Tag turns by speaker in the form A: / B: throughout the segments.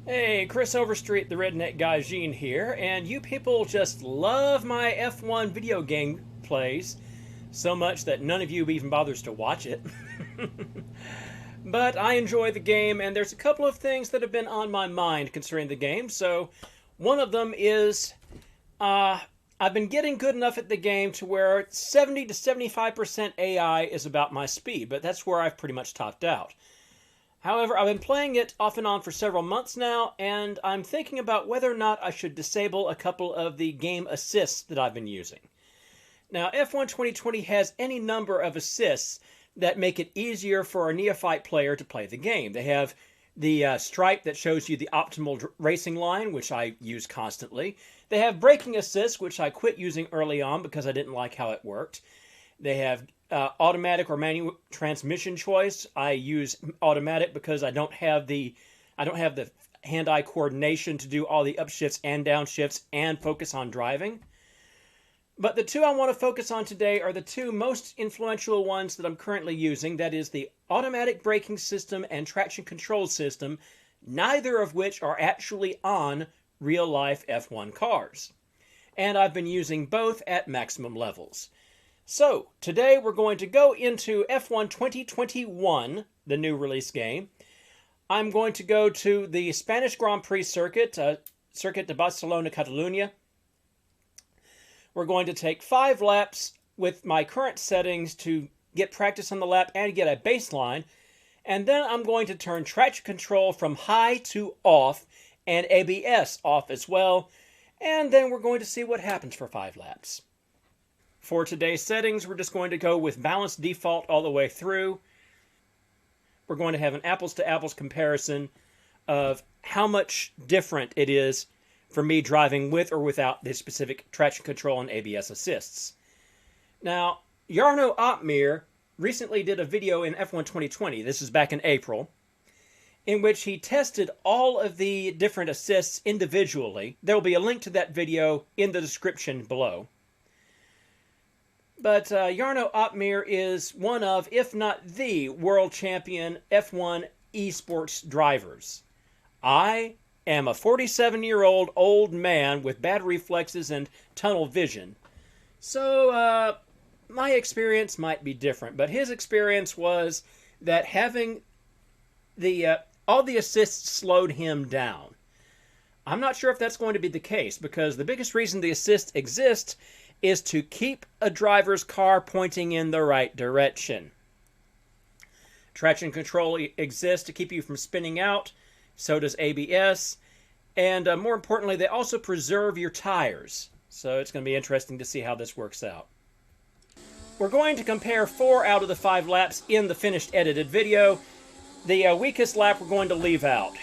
A: Hey, Chris Overstreet, the Redneck Guy Jean here, and you people just love my F1 video game plays so much that none of you even bothers to watch it. But I enjoy the game, and there's a couple of things that have been on my mind concerning the game. So, one of them is I've been getting good enough at the game to where 70 to 75% AI is about my speed, but that's where I've pretty much topped out. However, I've been playing it off and on for several months now, and I'm thinking about whether or not I should disable a couple of the game assists that I've been using. Now, F1 2020 has any number of assists that make it easier for a neophyte player to play the game. They have the stripe that shows you the optimal racing line, which I use constantly. They have braking assist, which I quit using early on because I didn't like how it worked. They have automatic or manual transmission choice. I use automatic because I don't have the hand-eye coordination to do all the upshifts and downshifts and focus on driving. But the two I want to focus on today are the two most influential ones that I'm currently using. That is the automatic braking system and traction control system, neither of which are actually on real-life F1 cars. And I've been using both at maximum levels. So, today we're going to go into F1 2021, the new release game. I'm going to go to the Spanish Grand Prix circuit, Circuit de Barcelona, Catalunya. We're going to take 5 laps with my current settings to get practice on the lap and get a baseline. And then I'm going to turn traction control from high to off and ABS off as well. And then we're going to see what happens for 5 laps. For today's settings, we're just going to go with balanced default all the way through. We're going to have an apples-to-apples comparison of how much different it is for me driving with or without the specific traction control and ABS assists. Now, Jarno Opmeer recently did a video in F1 2020, this is back in April, in which he tested all of the different assists individually. There will be a link to that video in the description below. But Jarno Opmeer is one of, if not the, world champion F1 esports drivers. I am a 47-year-old old man with bad reflexes and tunnel vision. So my experience might be different, but his experience was that having all the assists slowed him down. I'm not sure if that's going to be the case, because the biggest reason the assist exists is to keep a driver's car pointing in the right direction. Traction control exists to keep you from spinning out, so does ABS, and more importantly, they also preserve your tires. So it's going to be interesting to see how this works out. We're going to compare 4 out of the 5 laps in the finished edited video. The weakest lap we're going to leave out.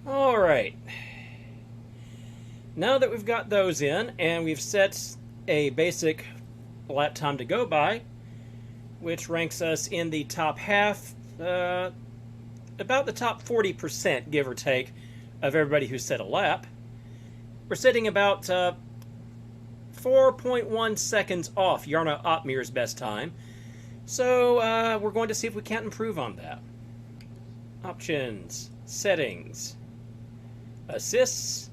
A: Alright, now that we've got those in and we've set a basic lap time to go by, which ranks us in the top half, about the top 40%, give or take, of everybody who set a lap, We're sitting about 4.1 seconds off Yarno Opmir's best time. So we're going to see if we can't improve on that. Options, settings, assists,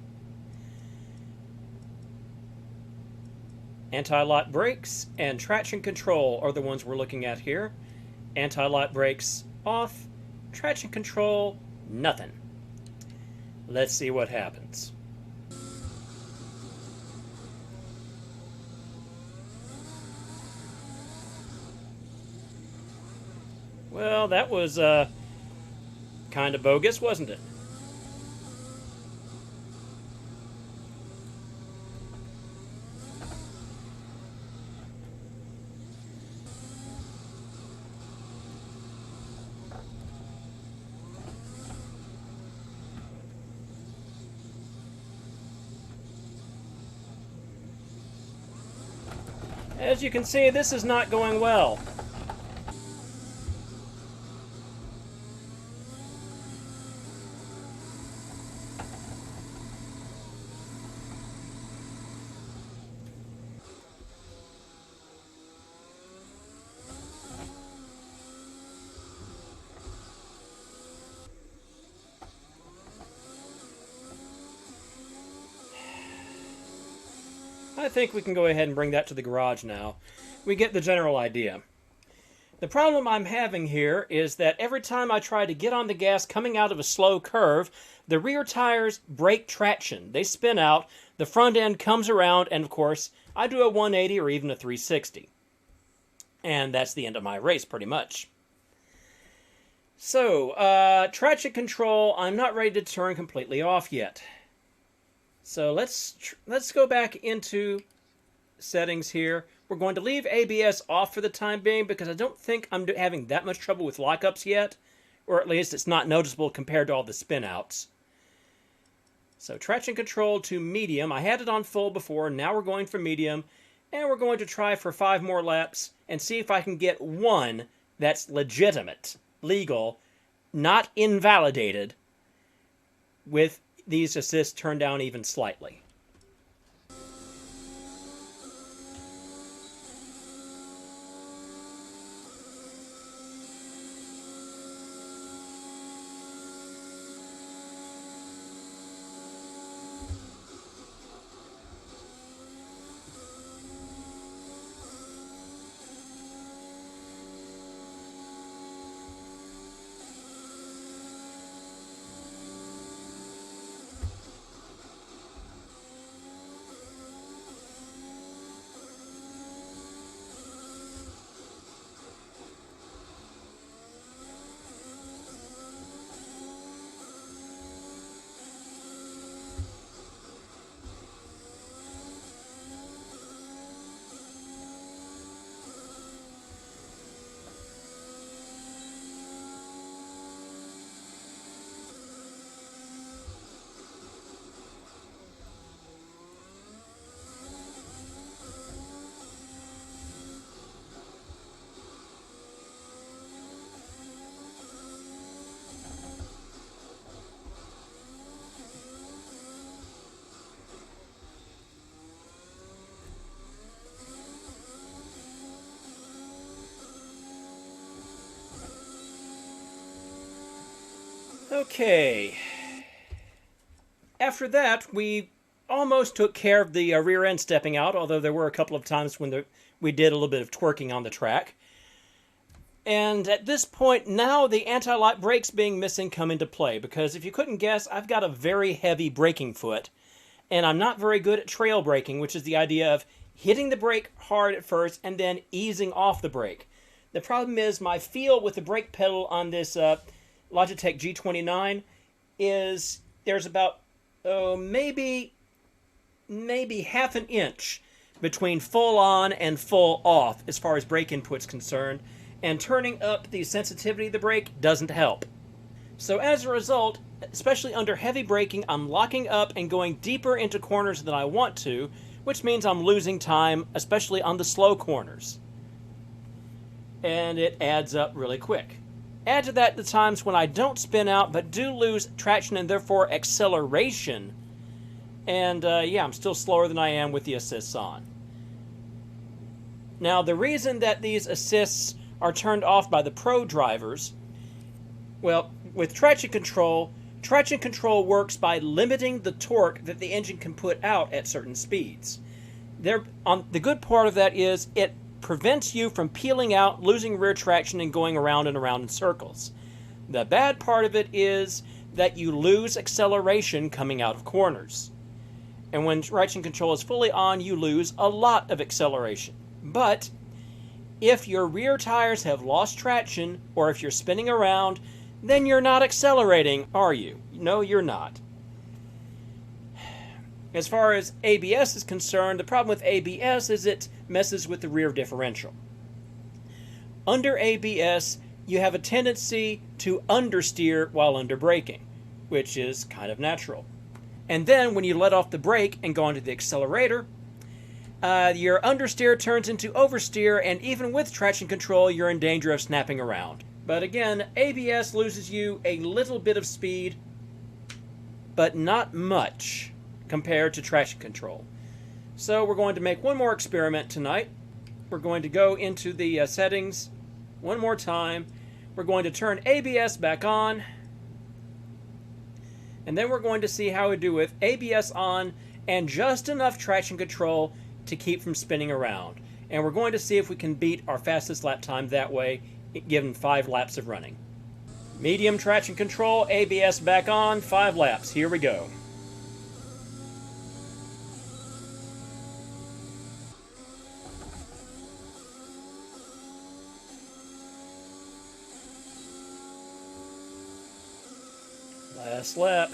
A: anti-lock brakes, and traction control are the ones we're looking at here. Anti-lock brakes off, traction control, nothing. Let's see what happens. Well, that was kind of bogus, wasn't it? As you can see, this is not going well. I think we can go ahead and bring that to the garage now. We get the general idea. The problem I'm having here is that every time I try to get on the gas coming out of a slow curve, the rear tires break traction. They spin out, the front end comes around, and of course, I do a 180 or even a 360. And that's the end of my race, pretty much. So, traction control, I'm not ready to turn completely off yet. So let's go back into settings here. We're going to leave ABS off for the time being because I don't think I'm having that much trouble with lockups yet, or at least it's not noticeable compared to all the spin-outs. So traction control to medium. I had it on full before, now we're going for medium, and we're going to try for 5 more laps and see if I can get one that's legitimate, legal, not invalidated, with these assists turned down even slightly. Okay. After that, we almost took care of the rear end stepping out, although there were a couple of times when we did a little bit of twerking on the track. And at this point, now the anti-lock brakes being missing come into play, because if you couldn't guess, I've got a very heavy braking foot, and I'm not very good at trail braking, which is the idea of hitting the brake hard at first and then easing off the brake. The problem is my feel with the brake pedal on this Logitech G29 is there's about maybe half an inch between full on and full off as far as brake input's concerned, and turning up the sensitivity of the brake doesn't help. So as a result, especially under heavy braking, I'm locking up and going deeper into corners than I want to, which means I'm losing time, especially on the slow corners. And it adds up really quick. Add to that the times when I don't spin out but do lose traction and therefore acceleration, And yeah, I'm still slower than I am with the assists on. Now, the reason that these assists are turned off by the pro drivers, well, with traction control works by limiting the torque that the engine can put out at certain speeds. The good part of that is it prevents you from peeling out, losing rear traction, and going around and around in circles. The bad part of it is that you lose acceleration coming out of corners. And when traction control is fully on, you lose a lot of acceleration. But if your rear tires have lost traction, or if you're spinning around, then you're not accelerating, are you? No, you're not. As far as ABS is concerned, the problem with ABS is it messes with the rear differential. Under ABS, you have a tendency to understeer while under braking, which is kind of natural. And then when you let off the brake and go onto the accelerator, your understeer turns into oversteer, and even with traction control, you're in danger of snapping around. But again, ABS loses you a little bit of speed, but not much compared to traction control. So we're going to make one more experiment tonight. We're going to go into the settings one more time. We're going to turn ABS back on, and then we're going to see how we do with ABS on and just enough traction control to keep from spinning around. And we're going to see if we can beat our fastest lap time that way, given 5 laps of running. Medium traction control, ABS back on, 5 laps. Here we go. Last lap.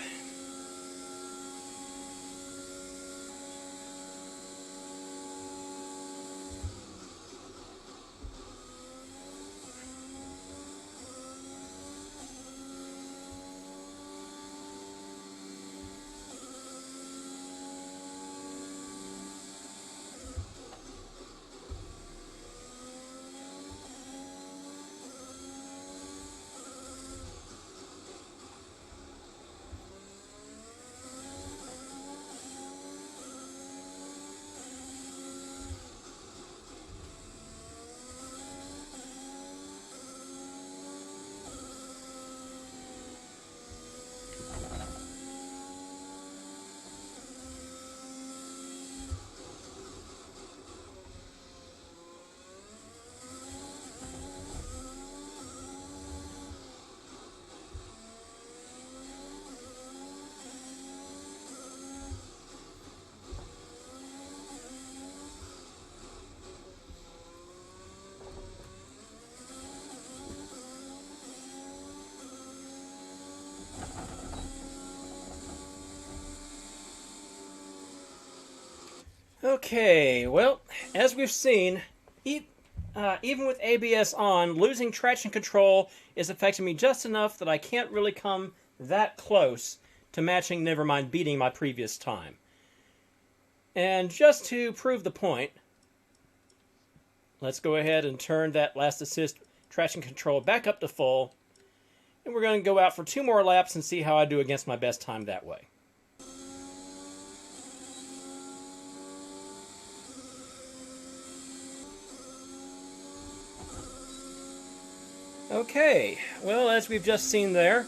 A: Okay, well, as we've seen, even with ABS on, losing traction control is affecting me just enough that I can't really come that close to matching, never mind beating my previous time. And just to prove the point, let's go ahead and turn that last assist traction control back up to full, and we're going to go out for 2 more laps and see how I do against my best time that way. Okay, well, as we've just seen there,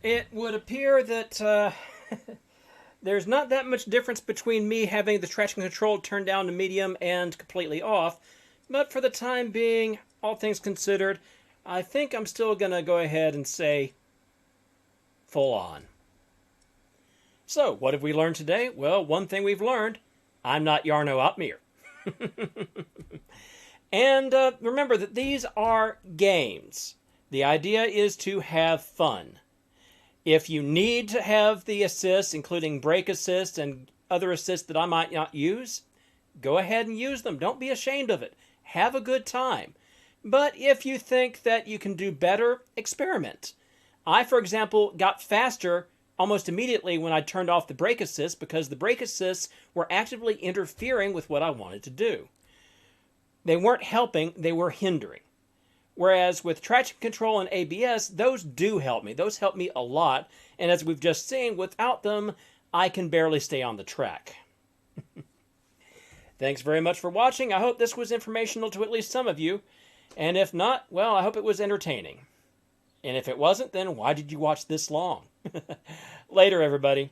A: it would appear that there's not that much difference between me having the traction control turned down to medium and completely off, but for the time being, all things considered, I think I'm still going to go ahead and say full on. So, what have we learned today? Well, one thing we've learned, I'm not Jarno Opmeer. And remember that these are games. The idea is to have fun. If you need to have the assists, including brake assist and other assists that I might not use, go ahead and use them. Don't be ashamed of it. Have a good time. But if you think that you can do better, experiment. I, for example, got faster almost immediately when I turned off the brake assist because the brake assists were actively interfering with what I wanted to do. They weren't helping, they were hindering. Whereas with traction control and ABS, those do help me. Those help me a lot. And as we've just seen, without them, I can barely stay on the track. Thanks very much for watching. I hope this was informational to at least some of you. And if not, well, I hope it was entertaining. And if it wasn't, then why did you watch this long? Later, everybody.